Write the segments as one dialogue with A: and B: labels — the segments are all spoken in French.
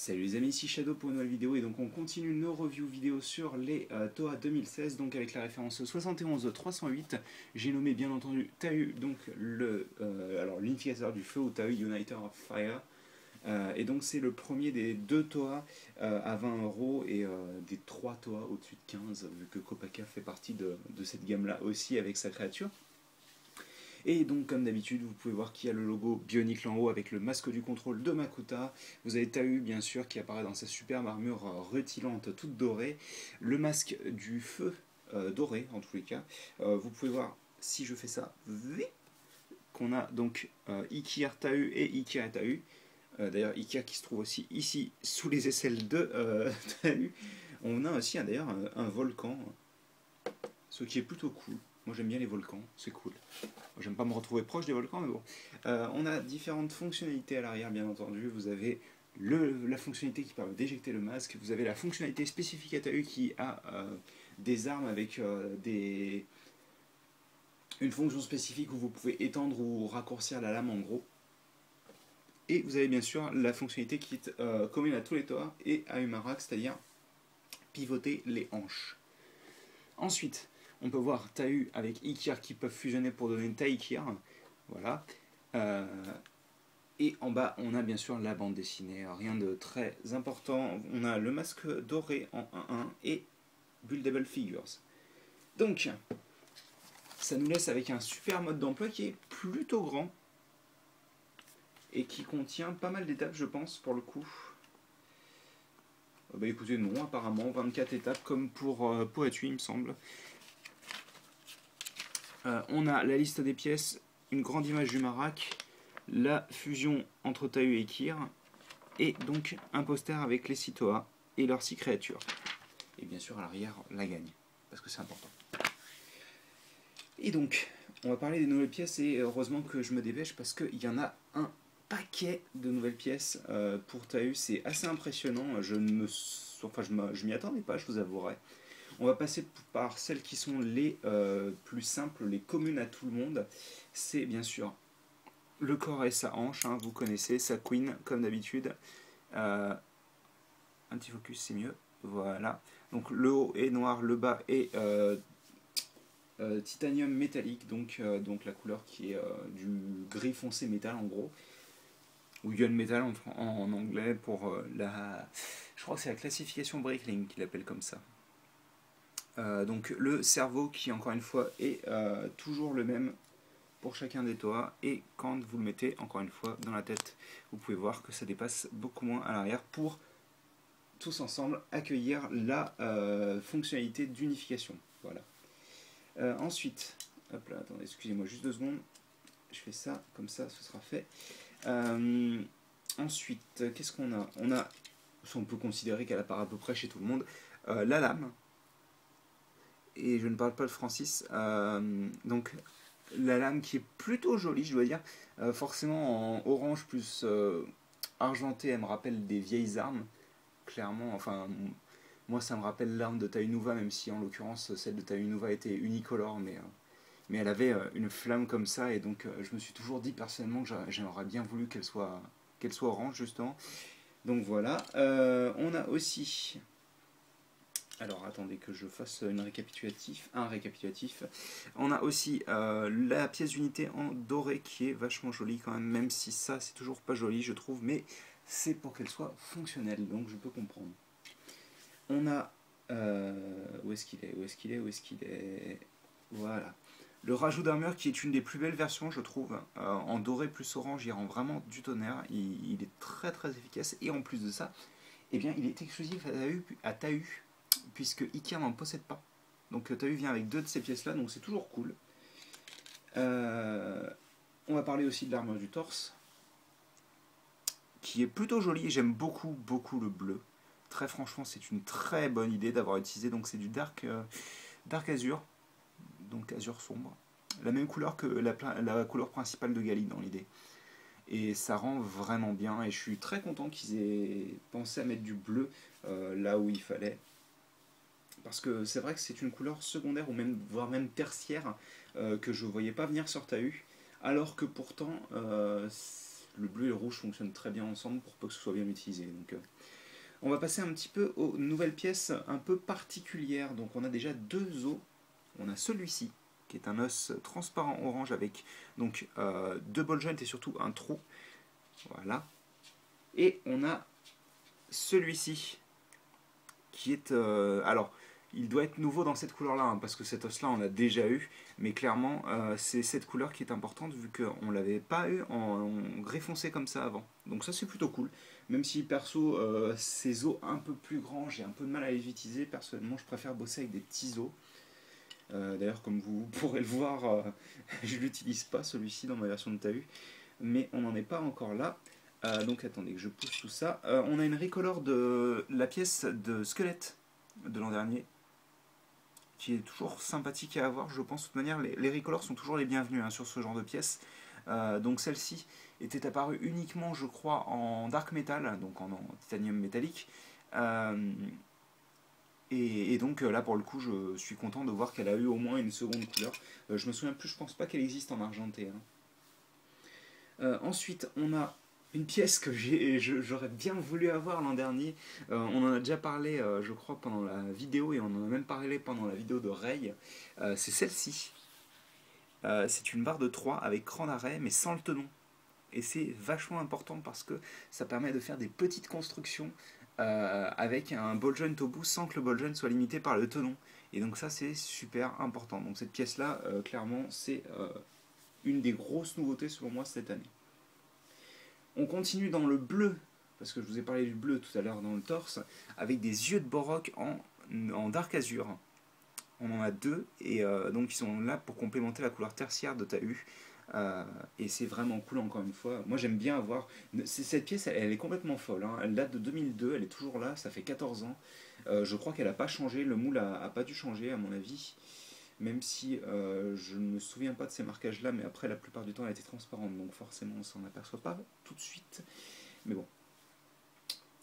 A: Salut les amis, ici Shadow pour une nouvelle vidéo et donc on continue nos reviews vidéo sur les Toa 2016 donc avec la référence 71308. J'ai nommé bien entendu Tahu, donc l'unificateur du feu ou Tahu Uniter of Fire. Et donc c'est le premier des deux Toa à 20 € et des 3 Toa au-dessus de 15 vu que Kopaka fait partie de cette gamme là aussi avec sa créature. Et donc comme d'habitude vous pouvez voir qu'il y a le logo Bionicle en haut avec le masque du contrôle de Makuta. Vous avez Tahu bien sûr qui apparaît dans sa superbe armure rutilante toute dorée. Le masque du feu doré en tous les cas. Vous pouvez voir si je fais ça qu'on a donc Ikir Tahu et Ikir Tahu. D'ailleurs Ikir qui se trouve aussi ici sous les aisselles de Tahu. On a aussi d'ailleurs un volcan, ce qui est plutôt cool. Moi j'aime bien les volcans, c'est cool. J'aime pas me retrouver proche des volcans, mais bon. On a différentes fonctionnalités à l'arrière, bien entendu. Vous avez la fonctionnalité qui permet d'éjecter le masque. Vous avez la fonctionnalité spécifique à Tahu qui a des armes avec une fonction spécifique où vous pouvez étendre ou raccourcir la lame en gros. Et vous avez bien sûr la fonctionnalité qui est commune à tous les Toa et à Umarak, c'est-à-dire pivoter les hanches. Ensuite, on peut voir Tahu avec Ikir qui peuvent fusionner pour donner Taikir. Voilà. Et en bas, on a bien sûr la bande dessinée. Rien de très important. On a le masque doré en 1-1 et Buildable Figures. Donc, ça nous laisse avec un super mode d'emploi qui est plutôt grand. Et qui contient pas mal d'étapes, je pense, pour le coup. Bah écoutez, non, apparemment, 24 étapes comme pour Poetry, il me semble. On a la liste des pièces, une grande image du Marak, la fusion entre Tahu et Ikir, et donc un poster avec les 6 Toa et leurs 6 créatures. Et bien sûr à l'arrière, la gagne, parce que c'est important. Et donc, on va parler des nouvelles pièces, et heureusement que je me dépêche, parce qu'il y en a un paquet de nouvelles pièces pour Tahu, c'est assez impressionnant, je m'y attendais pas, je vous avouerai. On va passer par celles qui sont les plus simples, les communes à tout le monde. C'est bien sûr le corps et sa hanche, hein, vous connaissez, sa queen comme d'habitude. Un petit focus, c'est mieux. Voilà. Donc le haut est noir, le bas est titanium métallique, donc la couleur qui est du gris foncé métal en gros. Ou gunmetal en anglais pour la... Je crois que c'est la classification Breakling qu'il appelle comme ça. Donc le cerveau qui encore une fois est toujours le même pour chacun des Toa, et quand vous le mettez encore une fois dans la tête, vous pouvez voir que ça dépasse beaucoup moins à l'arrière pour tous ensemble accueillir la fonctionnalité d'unification. Voilà. Ensuite, hop là, attendez, excusez-moi juste 2 secondes, je fais ça, comme ça ce sera fait. Ensuite, qu'est-ce qu'on a? On peut considérer qu'elle apparaît à peu près chez tout le monde, la lame. Et je ne parle pas de Francis, donc la lame qui est plutôt jolie, je dois dire, forcément en orange plus argenté, elle me rappelle des vieilles armes, clairement, enfin, moi ça me rappelle l'arme de Tahu Nuva, même si en l'occurrence celle de Tahu Nuva était unicolore, mais elle avait une flamme comme ça, et donc je me suis toujours dit personnellement que j'aurais bien voulu qu'elle soit orange, justement. Donc voilà, on a aussi... Alors attendez que je fasse un récapitulatif. On a aussi la pièce d'unité en doré qui est vachement jolie quand même si ça c'est toujours pas joli je trouve, mais c'est pour qu'elle soit fonctionnelle, donc je peux comprendre. On a... où est-ce qu'il est? Voilà. Le rajout d'armure qui est une des plus belles versions je trouve. En doré plus orange il rend vraiment du tonnerre. Il est très très efficace, et en plus de ça, eh bien, il est exclusif à Tahu, puisque Ikir n'en possède pas. Donc Tahu vient avec 2 de ces pièces là, donc c'est toujours cool. On va parler aussi de l'armure du torse, qui est plutôt jolie, et j'aime beaucoup le bleu. Très franchement, c'est une très bonne idée d'avoir utilisé, donc c'est du dark azur, donc azur sombre. La même couleur que la couleur principale de Gali dans l'idée. Et ça rend vraiment bien, et je suis très content qu'ils aient pensé à mettre du bleu là où il fallait. Parce que c'est vrai que c'est une couleur secondaire, ou même, voire même tertiaire, que je ne voyais pas venir sur Tahu, alors que pourtant le bleu et le rouge fonctionnent très bien ensemble pour peu que ce soit bien utilisé. Donc, on va passer un petit peu aux nouvelles pièces un peu particulières. Donc on a déjà deux os. On a celui-ci, qui est un os transparent orange avec donc deux ball joints et surtout un trou. Voilà. Et on a celui-ci, qui est... alors, il doit être nouveau dans cette couleur-là, hein, parce que cet os-là, on l'a déjà eu. Mais clairement, c'est cette couleur qui est importante, vu qu'on ne l'avait pas eu en gris foncé comme ça avant. Donc ça, c'est plutôt cool. Même si, perso, ces os un peu plus grands, j'ai un peu de mal à les utiliser. Personnellement, je préfère bosser avec des petits os. D'ailleurs, comme vous pourrez le voir, je ne l'utilise pas, celui-ci, dans ma version de Tahu. Mais on n'en est pas encore là. Donc attendez que je pousse tout ça. On a une recolor de la pièce de squelette de l'an dernier, qui est toujours sympathique à avoir, je pense. De toute manière, les recolors sont toujours les bienvenus, hein, sur ce genre de pièces. Donc celle-ci était apparue uniquement, je crois, en dark metal, donc en titanium métallique. Et donc là, pour le coup, je suis content de voir qu'elle a eu au moins une seconde couleur. Je me souviens plus, je pense pas qu'elle existe en argenté, hein. Ensuite, on a une pièce que j'aurais bien voulu avoir l'an dernier. On en a déjà parlé, je crois, pendant la vidéo, et on en a même parlé pendant la vidéo de Ray. C'est celle-ci. C'est une barre de 3 avec cran d'arrêt, mais sans le tenon. Et c'est vachement important parce que ça permet de faire des petites constructions avec un ball joint au bout sans que le ball joint soit limité par le tenon. Et donc ça, c'est super important. Donc cette pièce-là, clairement, c'est une des grosses nouveautés selon moi cette année. On continue dans le bleu, parce que je vous ai parlé du bleu tout à l'heure dans le torse, avec des yeux de Borok en dark azur. On en a deux, et donc ils sont là pour complémenter la couleur tertiaire de Tahu. Et c'est vraiment cool, encore une fois. Moi j'aime bien avoir... Cette pièce, elle est complètement folle, hein. Elle date de 2002, elle est toujours là, ça fait 14 ans. Je crois qu'elle n'a pas changé, le moule a pas dû changer à mon avis. Même si je ne me souviens pas de ces marquages là, mais après la plupart du temps elle était transparente, donc forcément on s'en aperçoit pas tout de suite. Mais bon.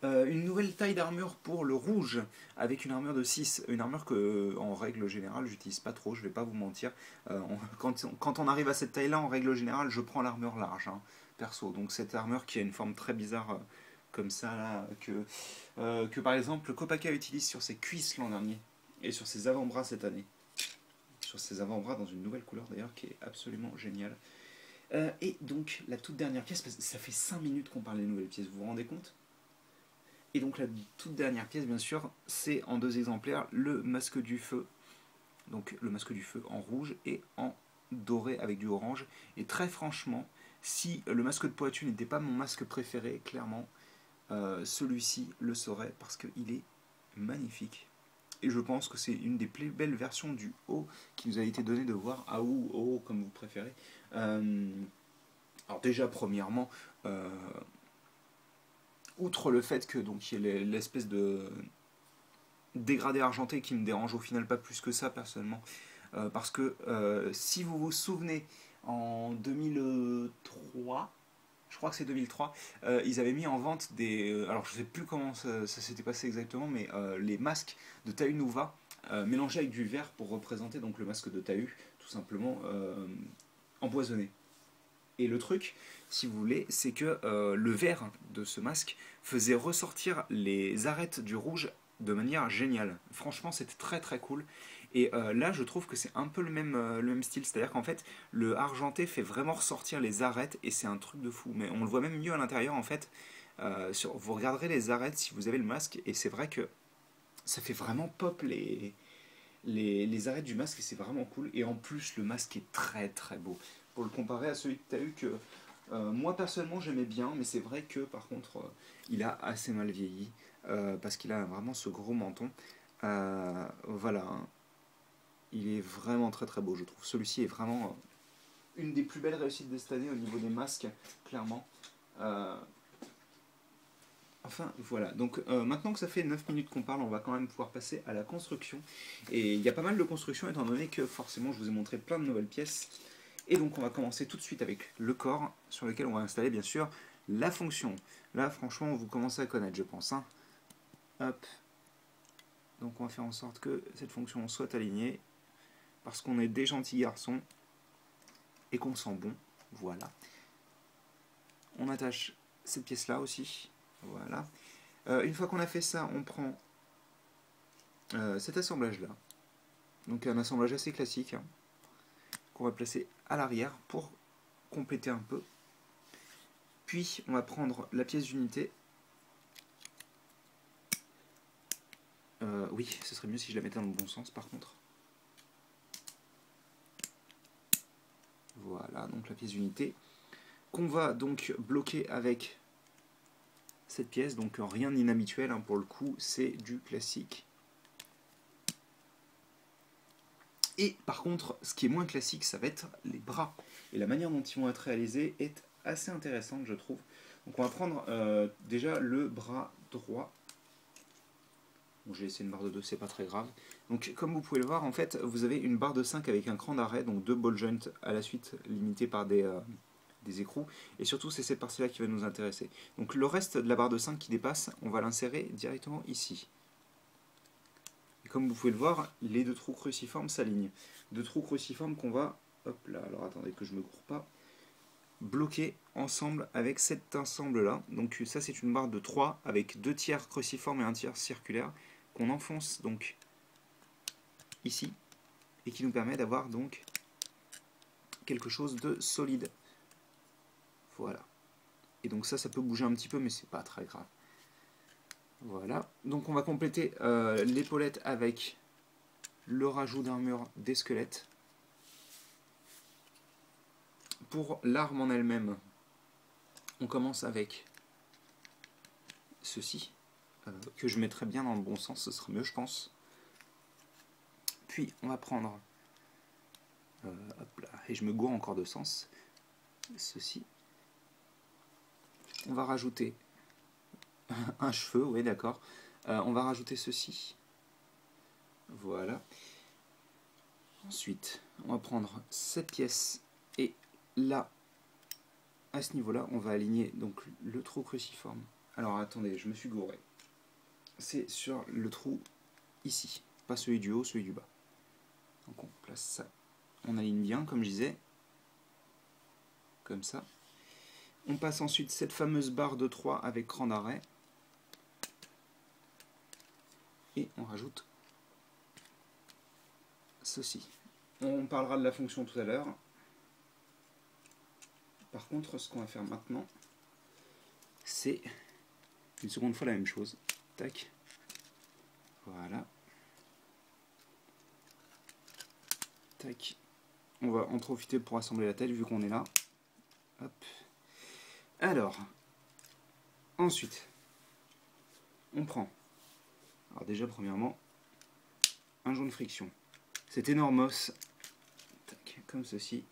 A: Une nouvelle taille d'armure pour le rouge, avec une armure de 6, une armure que en règle générale j'utilise pas trop, je vais pas vous mentir. Quand on arrive à cette taille là, en règle générale je prends l'armure large, hein, perso. Donc cette armure qui a une forme très bizarre, comme ça là, que par exemple Kopaka utilise sur ses cuisses l'an dernier, et sur ses avant-bras cette année. Sur ses avant-bras dans une nouvelle couleur d'ailleurs qui est absolument géniale. Et donc la toute dernière pièce, parce que ça fait 5 minutes qu'on parle des nouvelles pièces, vous vous rendez compte? Et donc la toute dernière pièce bien sûr, c'est en 2 exemplaires le masque du feu. Donc le masque du feu en rouge et en doré avec du orange. Et très franchement, si le masque de Poitou n'était pas mon masque préféré, clairement, celui-ci le serait parce qu'il est magnifique. Et je pense que c'est une des plus belles versions du haut qui nous a été donné de voir, à ou haut comme vous préférez. Alors déjà premièrement, outre le fait que donc il y ait l'espèce de dégradé argenté qui me dérange au final pas plus que ça personnellement, parce que si vous vous souvenez en 2003, je crois que c'est 2003, ils avaient mis en vente des... alors je sais plus comment ça s'était passé exactement, mais les masques de Tahu Nuva mélangés avec du verre pour représenter donc le masque de Tahu, tout simplement empoisonné. Et le truc, si vous voulez, c'est que le vert de ce masque faisait ressortir les arêtes du rouge de manière géniale. Franchement, c'était très très cool. Et là, je trouve que c'est un peu le même style. C'est-à-dire qu'en fait, le argenté fait vraiment ressortir les arêtes et c'est un truc de fou. Mais on le voit même mieux à l'intérieur en fait. Vous regarderez les arêtes si vous avez le masque et c'est vrai que ça fait vraiment pop les arêtes du masque et c'est vraiment cool. Et en plus, le masque est très très beau. Pour le comparer à celui que tu as eu, que moi personnellement j'aimais bien, mais c'est vrai que par contre il a assez mal vieilli parce qu'il a vraiment ce gros menton. Voilà, hein. Il est vraiment très très beau, je trouve. Celui-ci est vraiment une des plus belles réussites de cette année au niveau des masques, clairement. Enfin voilà, donc maintenant que ça fait 9 minutes qu'on parle, on va quand même pouvoir passer à la construction. Et il y a pas mal de construction étant donné que forcément je vous ai montré plein de nouvelles pièces. Et donc on va commencer tout de suite avec le corps, sur lequel on va installer bien sûr la fonction. Là franchement vous commencez à connaître je pense, hein. Hop. Donc on va faire en sorte que cette fonction soit alignée, parce qu'on est des gentils garçons et qu'on sent bon. Voilà. on attache cette pièce là aussi. Voilà. Une fois qu'on a fait ça, on prend cet assemblage là. Donc un assemblage assez classique, hein, qu'on va placer à l'arrière pour compléter un peu. Puis on va prendre la pièce d'unité. Oui, ce serait mieux si je la mettais dans le bon sens par contre. Voilà, donc la pièce d'unité qu'on va donc bloquer avec cette pièce, donc rien d'inhabituel, hein, pour le coup, c'est du classique. Et par contre, ce qui est moins classique, ça va être les bras. Et la manière dont ils vont être réalisés est assez intéressante, je trouve. Donc on va prendre déjà le bras droit. Bon, j'ai laissé une barre de 2, c'est pas très grave. Donc comme vous pouvez le voir, en fait, vous avez une barre de 5 avec un cran d'arrêt, donc 2 ball joints à la suite, limités par des écrous. Et surtout, c'est cette partie-là qui va nous intéresser. Donc le reste de la barre de 5 qui dépasse, on va l'insérer directement ici. Et comme vous pouvez le voir, les deux trous cruciformes s'alignent. Deux trous cruciformes qu'on va, hop là, alors attendez que je me cours pas, bloquer ensemble avec cet ensemble-là. Donc ça, c'est une barre de 3 avec 2 tiers cruciformes et un tiers circulaire qu'on enfonce donc ici et qui nous permet d'avoir donc quelque chose de solide. Voilà. Et donc ça peut bouger un petit peu, mais c'est pas très grave. Voilà. Donc on va compléter l'épaulette avec le rajout d'un mur des squelettes. Pour l'arme en elle-même, on commence avec ceci, que je mettrai bien dans le bon sens, ce sera mieux je pense. Puis on va prendre, hop là, et je me gourre encore de sens, ceci. On va rajouter un cheveu, oui d'accord. On va rajouter ceci. Voilà. Ensuite, on va prendre cette pièce et là, à ce niveau-là, on va aligner donc le trou cruciforme. Alors attendez, je me suis gouré. C'est sur le trou ici, pas celui du haut, celui du bas. Donc on place ça, on aligne bien comme je disais, comme ça. On passe ensuite cette fameuse barre de 3 avec cran d'arrêt. Et on rajoute ceci. On parlera de la fonction tout à l'heure. Par contre, ce qu'on va faire maintenant, c'est une seconde fois la même chose. Tac. Voilà. Tac. On va en profiter pour assembler la tête vu qu'on est là. Hop. Alors, ensuite, on prend, alors déjà premièrement, un joint de friction. C'est énormos, tac, comme ceci.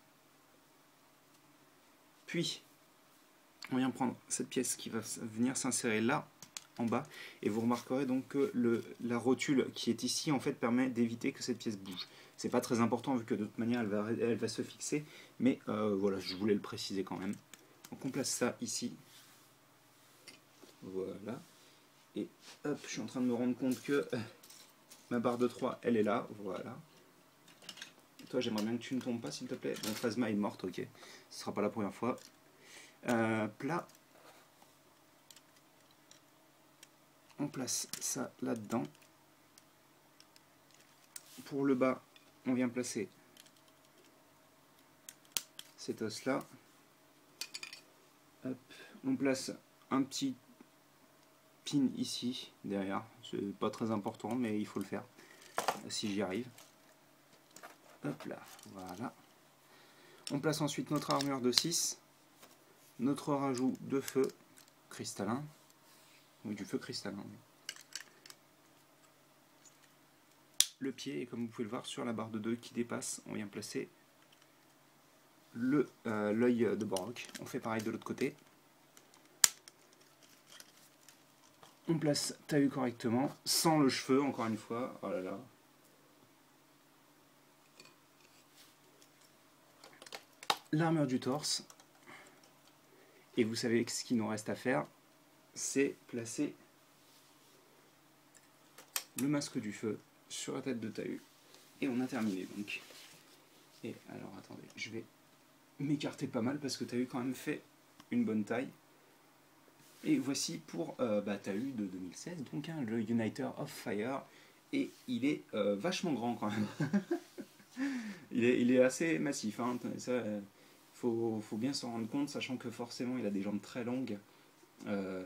A: Puis, on vient prendre cette pièce qui va venir s'insérer là, en bas, et vous remarquerez donc que la rotule qui est ici, en fait, permet d'éviter que cette pièce bouge. C'est pas très important vu que de toute manière, elle va se fixer, mais voilà, je voulais le préciser quand même. Donc on place ça ici. Voilà. Et hop, je suis en train de me rendre compte que ma barre de 3, elle est là. Voilà. Et toi, j'aimerais bien que tu ne tombes pas, s'il te plaît. Mon Phasma est morte, ok. Ce sera pas la première fois. Plat. On place ça là-dedans. Pour le bas, on vient placer cet os-là. On place un petit pin ici, derrière. C'est pas très important, mais il faut le faire, si j'y arrive. Hop là, voilà. On place ensuite notre armure de 6, notre rajout de feu cristallin, ou du feu cristallin. Le pied, et comme vous pouvez le voir sur la barre de 2 qui dépasse, on vient placer l'œil de Borok. On fait pareil de l'autre côté. On place Tahu correctement, sans le cheveu, encore une fois. Oh là là. L'armure du torse. Et vous savez ce qu'il nous reste à faire, c'est placer le masque du feu sur la tête de Tahu. Et on a terminé donc. Et alors attendez, je vais m'écarter pas mal parce que Tahu quand même fait une bonne taille. Et voici pour Tahut de 2016, donc hein, le Uniter of Fire. Et il est vachement grand quand même. il est assez massif. Hein. Ça, faut bien s'en rendre compte, sachant que forcément il a des jambes très longues.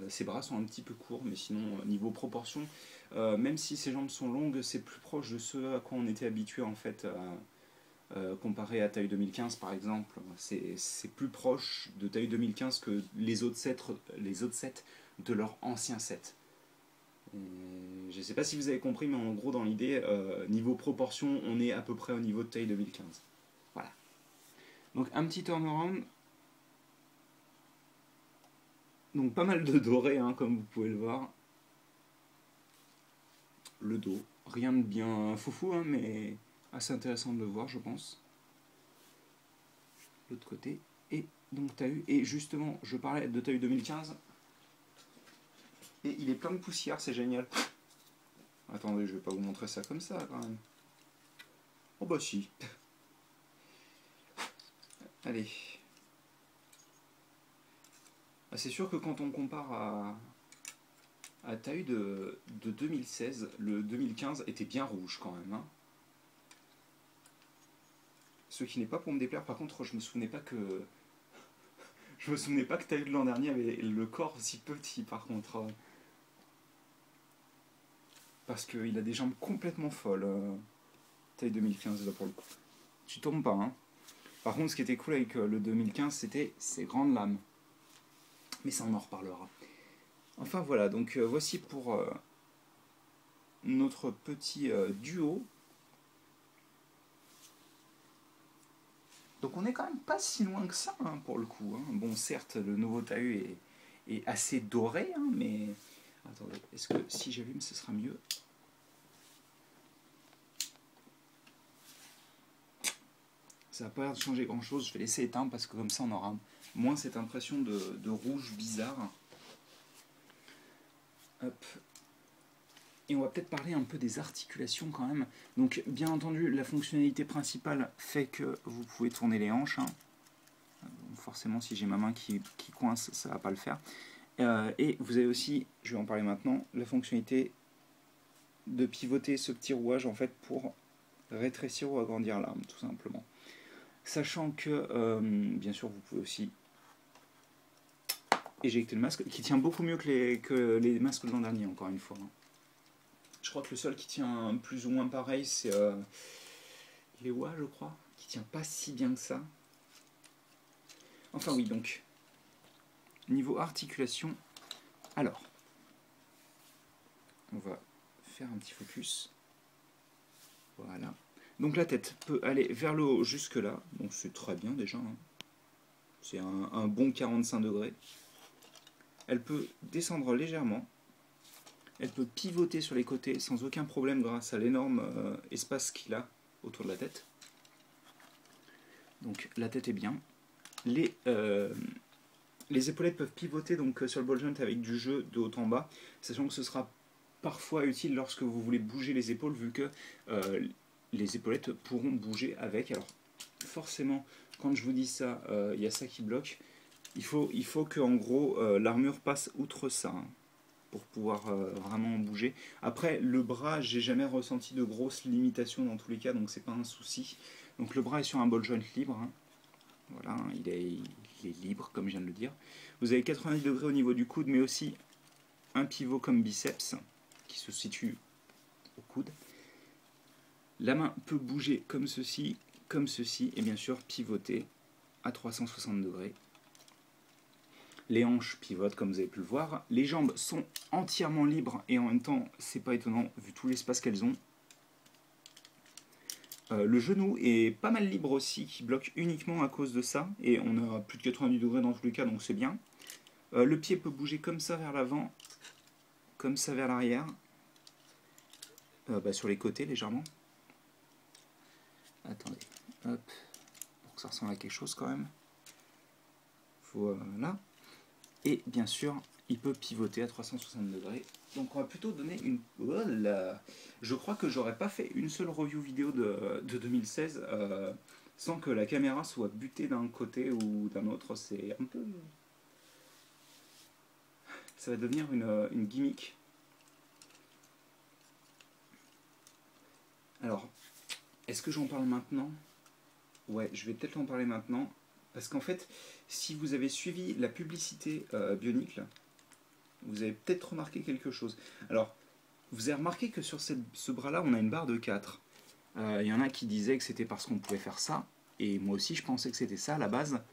A: Ses bras sont un petit peu courts, mais sinon, niveau proportion, même si ses jambes sont longues, c'est plus proche de ce à quoi on était habitué en fait, comparé à Tahut 2015 par exemple. C'est plus proche de Tahut 2015 que les autres sets de leur ancien set. Je ne sais pas si vous avez compris, mais en gros, dans l'idée, niveau proportion, on est à peu près au niveau de Tahut 2015. Voilà. Donc, un petit turnaround. Donc, pas mal de doré, hein, comme vous pouvez le voir. Le dos. Rien de bien foufou, hein, mais assez intéressant de le voir, je pense. L'autre côté. Et donc, Tahut. Et justement, je parlais de Tahut 2015. Et il est plein de poussière, c'est génial. Attendez, je vais pas vous montrer ça comme ça quand même. Oh bah si. Allez. Ah, c'est sûr que quand on compare à Tahut de 2016, le 2015 était bien rouge quand même. Hein. Ce qui n'est pas pour me déplaire, par contre, je me souvenais pas que Tahut de l'an dernier avait le corps si petit par contre. Parce qu'il a des jambes complètement folles. Tahut 2015 là pour le coup. Tu tombes pas, hein. Par contre, ce qui était cool avec le 2015, c'était ses grandes lames. Mais ça, on en reparlera. Enfin voilà, donc voici pour notre petit duo. Donc on est quand même pas si loin que ça, hein, pour le coup. Hein. Bon, certes, le nouveau Tahut est assez doré, hein, mais... Attendez, est-ce que si j'allume, ce sera mieux? Ça n'a pas l'air de changer grand-chose. Je vais laisser éteindre parce que comme ça, on aura moins cette impression de rouge bizarre. Hop. Et on va peut-être parler un peu des articulations quand même. Donc bien entendu, la fonctionnalité principale fait que vous pouvez tourner les hanches. Hein. Donc, forcément, si j'ai ma main qui coince, ça ne va pas le faire. Et vous avez aussi, je vais en parler maintenant, la fonctionnalité de pivoter ce petit rouage en fait pour rétrécir ou agrandir l'arme, tout simplement. Sachant que, bien sûr, vous pouvez aussi éjecter le masque, qui tient beaucoup mieux que les masques de l'an dernier, encore une fois. Hein. Je crois que le seul qui tient plus ou moins pareil, c'est les Wa, je crois, qui tient pas si bien que ça. Enfin oui, donc, niveau articulation, alors, on va faire un petit focus. Voilà. Donc la tête peut aller vers le haut jusque là, donc c'est très bien déjà. Hein. C'est un bon 45 degrés. Elle peut descendre légèrement. Elle peut pivoter sur les côtés sans aucun problème grâce à l'énorme espace qu'il a autour de la tête. Donc la tête est bien. Les épaulettes peuvent pivoter donc sur le ball joint avec du jeu de haut en bas, sachant que ce sera parfois utile lorsque vous voulez bouger les épaules, vu que les épaulettes pourront bouger avec. Alors forcément, quand je vous dis ça, il y a ça qui bloque. Il faut que en gros l'armure passe outre ça. Hein, pour pouvoir vraiment bouger. Après, le bras, j'ai jamais ressenti de grosses limitations dans tous les cas, donc c'est pas un souci. Donc le bras est sur un ball joint libre. Hein. Voilà, il est libre, comme je viens de le dire. Vous avez 90 degrés au niveau du coude, mais aussi un pivot comme biceps, qui se situe au coude. La main peut bouger comme ceci, et bien sûr pivoter à 360 degrés. Les hanches pivotent comme vous avez pu le voir. Les jambes sont entièrement libres et en même temps, c'est pas étonnant vu tout l'espace qu'elles ont. Le genou est pas mal libre aussi, qui bloque uniquement à cause de ça. Et on a plus de 90 degrés dans tous les cas, donc c'est bien. Le pied peut bouger comme ça vers l'avant, comme ça vers l'arrière. Sur les côtés légèrement. Attendez, hop, pour que ça ressemble à quelque chose quand même. Voilà. Et bien sûr, il peut pivoter à 360 degrés. Donc on va plutôt donner une... Voilà. Je crois que j'aurais pas fait une seule review vidéo de 2016 sans que la caméra soit butée d'un côté ou d'un autre. C'est un peu... ça va devenir une gimmick. Alors, est-ce que j'en parle maintenant? Ouais, je vais peut-être en parler maintenant. Parce qu'en fait, si vous avez suivi la publicité Bionicle, vous avez peut-être remarqué quelque chose. Alors, vous avez remarqué que sur ce bras-là, on a une barre de 4. Il y en a qui disaient que c'était parce qu'on pouvait faire ça. Et moi aussi, je pensais que c'était ça à la base.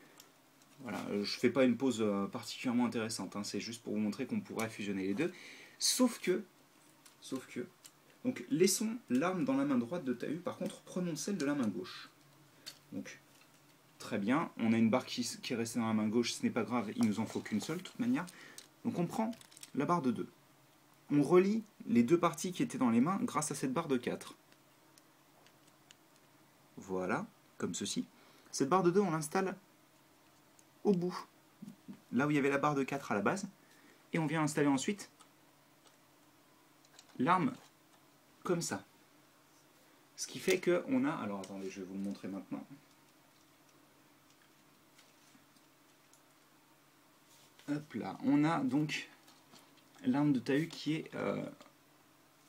A: Voilà, je ne fais pas une pause particulièrement intéressante. Hein, c'est juste pour vous montrer qu'on pourrait fusionner les deux. Sauf que... Donc, laissons l'arme dans la main droite de Tahu. Par contre, prenons celle de la main gauche. Donc, très bien. On a une barre qui est restée dans la main gauche. Ce n'est pas grave. Il nous en faut qu'une seule, de toute manière. Donc, on prend la barre de 2. On relie les deux parties qui étaient dans les mains grâce à cette barre de 4. Voilà, comme ceci. Cette barre de 2, on l'installe au bout, là où il y avait la barre de 4 à la base. Et on vient installer ensuite l'arme comme ça. Ce qui fait qu'on a... Alors attendez, je vais vous le montrer maintenant. Hop là, on a donc l'arme de Tahu qui est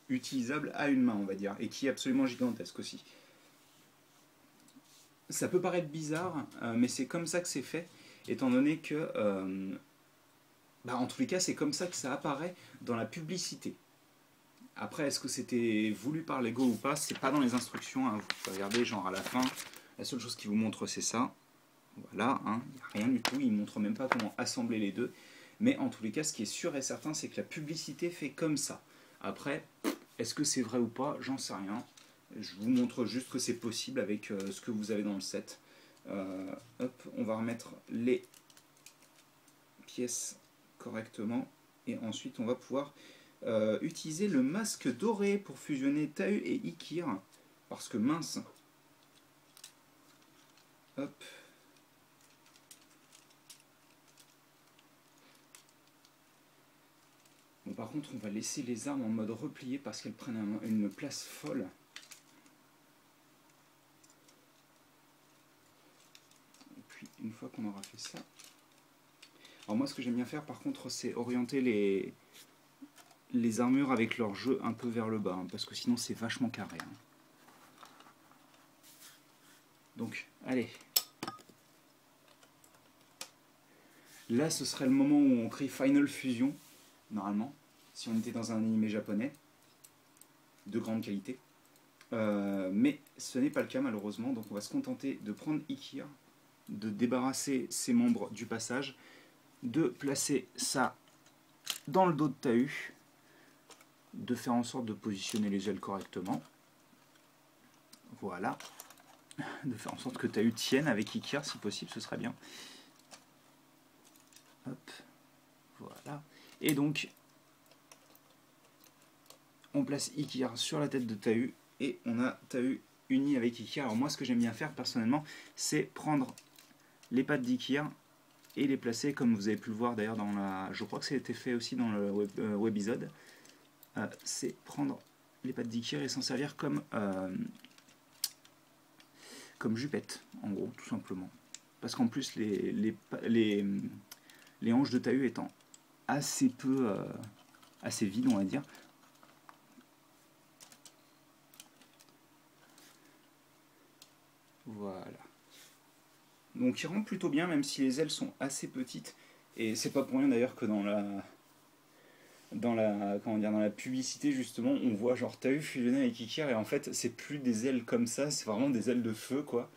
A: utilisable à une main, on va dire, et qui est absolument gigantesque aussi. Ça peut paraître bizarre, mais c'est comme ça que c'est fait, étant donné que, en tous les cas, c'est comme ça que ça apparaît dans la publicité. Après, est-ce que c'était voulu par Lego ou pas? C'est pas dans les instructions, hein. Vous pouvez regarder, genre à la fin, la seule chose qui vous montre, c'est ça. Voilà, hein, il n'y a rien du tout, il ne montre même pas comment assembler les deux. Mais en tous les cas, ce qui est sûr et certain, c'est que la publicité fait comme ça. Après, est-ce que c'est vrai ou pas? J'en sais rien. Je vous montre juste que c'est possible avec ce que vous avez dans le set. Hop, on va remettre les pièces correctement. Et ensuite, on va pouvoir utiliser le masque doré pour fusionner Tahu et Ikir. Parce que mince. Hop. Bon, par contre, on va laisser les armes en mode replié parce qu'elles prennent une place folle. Et puis, une fois qu'on aura fait ça... Alors moi, ce que j'aime bien faire, par contre, c'est orienter les armures avec leur jeu un peu vers le bas, hein, parce que sinon, c'est vachement carré. Hein. Donc, allez. Là, ce serait le moment où on crie Final Fusion, normalement, si on était dans un animé japonais, de grande qualité. Mais ce n'est pas le cas, malheureusement, donc on va se contenter de prendre Ikir, de débarrasser ses membres du passage, de placer ça dans le dos de Tahu, de faire en sorte de positionner les ailes correctement. Voilà. De faire en sorte que Tahu tienne avec Ikir, si possible, ce serait bien. Hop. Voilà. Et donc, on place Ikir sur la tête de Tahu, et on a Tahu uni avec Ikir. Alors moi, ce que j'aime bien faire, personnellement, c'est prendre les pattes d'Ikir et les placer, comme vous avez pu le voir d'ailleurs dans la... Je crois que ça a été fait aussi dans le webisode. C'est prendre les pattes d'Ikir et s'en servir comme jupette, en gros, tout simplement. Parce qu'en plus, les hanches de Tahu étant assez vides, on va dire. Voilà. Donc il rentre plutôt bien, même si les ailes sont assez petites. Et c'est pas pour rien d'ailleurs que dans la publicité, justement, on voit genre Tahu fusionné avec Ikir, et en fait c'est plus des ailes comme ça, c'est vraiment des ailes de feu, quoi.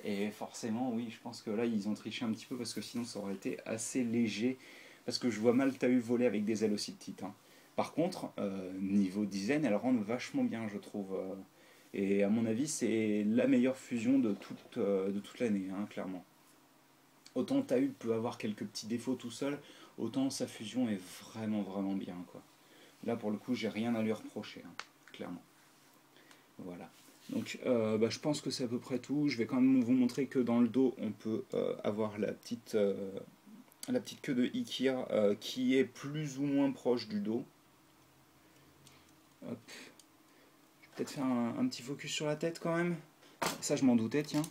A: Et forcément, oui, je pense que là ils ont triché un petit peu, parce que sinon ça aurait été assez léger, parce que je vois mal Tahu voler avec des ailes aussi petites. Hein. Par contre, niveau design, elles rendent vachement bien, je trouve. Et à mon avis, c'est la meilleure fusion de toute l'année, hein, clairement. Autant Tahu peut avoir quelques petits défauts tout seul, autant sa fusion est vraiment vraiment bien, quoi. Là pour le coup, j'ai rien à lui reprocher, hein, clairement. Voilà. Donc je pense que c'est à peu près tout. Je vais quand même vous montrer que dans le dos, on peut avoir la petite queue de Ikir qui est plus ou moins proche du dos. Hop. Peut-être faire un petit focus sur la tête quand même. Ça, je m'en doutais, tiens.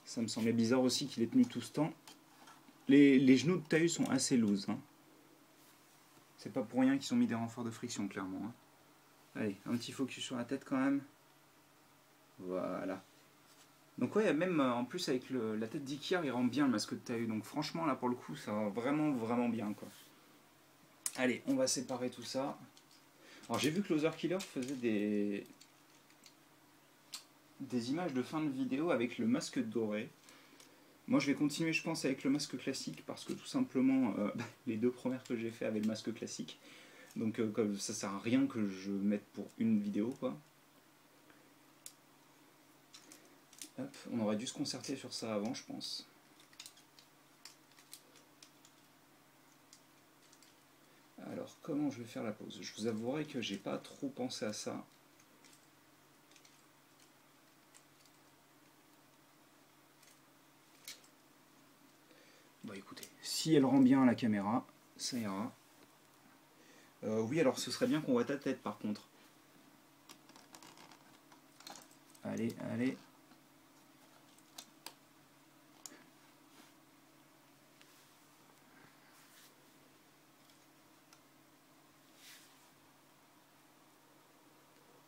A: Ça me semblait bizarre aussi qu'il ait tenu tout ce temps. Les genoux de Tahu sont assez loose. Hein. C'est pas pour rien qu'ils ont mis des renforts de friction, clairement. Hein. Allez, un petit focus sur la tête quand même. Voilà. Donc ouais, même en plus avec la tête d'Ikea, il rend bien le masque de Tahu. Donc franchement, là pour le coup, ça va vraiment, vraiment bien, quoi. Allez, on va séparer tout ça. Alors j'ai vu que Loser Killer faisait des images de fin de vidéo avec le masque doré. Moi je vais continuer je pense avec le masque classique parce que tout simplement les deux premières que j'ai fait avaient le masque classique. Donc comme ça sert à rien que je mette pour une vidéo quoi. Hop, on aurait dû se concerter sur ça avant je pense. Alors comment je vais faire la pause? Je vous avouerai que j'ai pas trop pensé à ça. Bon écoutez, si elle rend bien à la caméra, ça ira. Oui alors ce serait bien qu'on voit ta tête par contre. Allez, allez.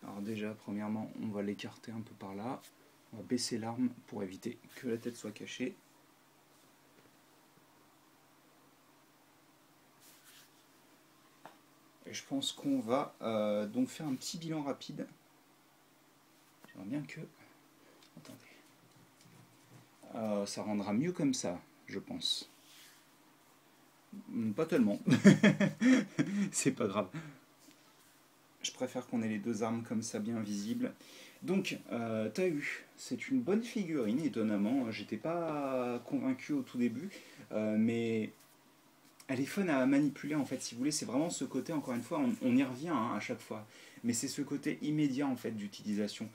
A: Alors déjà, premièrement, on va l'écarter un peu par là. On va baisser l'arme pour éviter que la tête soit cachée. Et je pense qu'on va donc faire un petit bilan rapide. J'aimerais bien que... Attendez. Ça rendra mieux comme ça, je pense. Pas tellement. C'est pas grave. Je préfère qu'on ait les deux armes comme ça bien visibles. Donc, Tahu, c'est une bonne figurine, étonnamment. J'étais pas convaincu au tout début, mais elle est fun à manipuler en fait, si vous voulez. C'est vraiment ce côté, encore une fois, on y revient hein, à chaque fois, mais c'est ce côté immédiat en fait d'utilisation.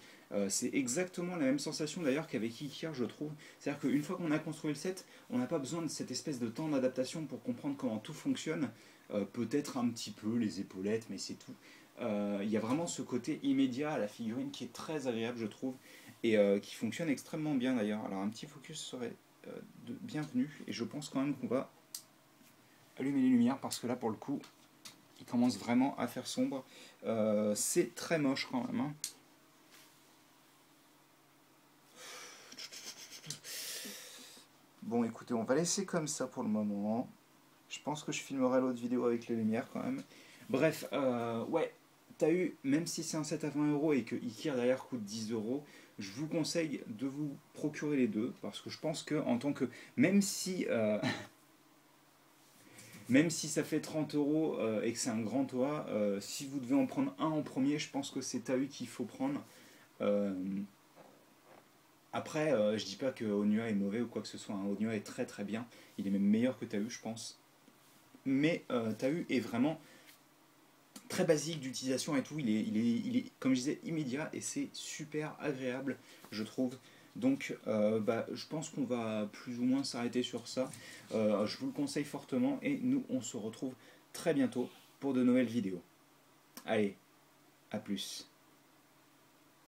A: C'est exactement la même sensation d'ailleurs qu'avec Ikea, je trouve. C'est-à-dire qu'une fois qu'on a construit le set, on n'a pas besoin de cette espèce de temps d'adaptation pour comprendre comment tout fonctionne. Peut-être un petit peu les épaulettes, mais c'est tout. Il y a vraiment ce côté immédiat à la figurine qui est très agréable, je trouve, et qui fonctionne extrêmement bien d'ailleurs. Alors un petit focus serait bienvenu, et je pense quand même qu'on va allumer les lumières parce que là, pour le coup, il commence vraiment à faire sombre. C'est très moche quand même. Hein. Bon, écoutez, on va laisser comme ça pour le moment. Je pense que je filmerai l'autre vidéo avec les lumières quand même. Bref, ouais, Tahu, même si c'est un set à 20 € et que Ikea derrière coûte 10 €, je vous conseille de vous procurer les deux parce que je pense que en tant que même si même si ça fait 30 € et que c'est un grand toit, si vous devez en prendre un en premier, je pense que c'est Tahu qu'il faut prendre. Euh, Après, je dis pas que Onua est mauvais ou quoi que ce soit. Hein. Onua est très très bien. Il est même meilleur que Tahu, je pense. Mais Tahu est vraiment très basique d'utilisation et tout. Il est, comme je disais, immédiat et c'est super agréable, je trouve. Donc, je pense qu'on va plus ou moins s'arrêter sur ça. Je vous le conseille fortement et nous, on se retrouve très bientôt pour de nouvelles vidéos. Allez, à plus.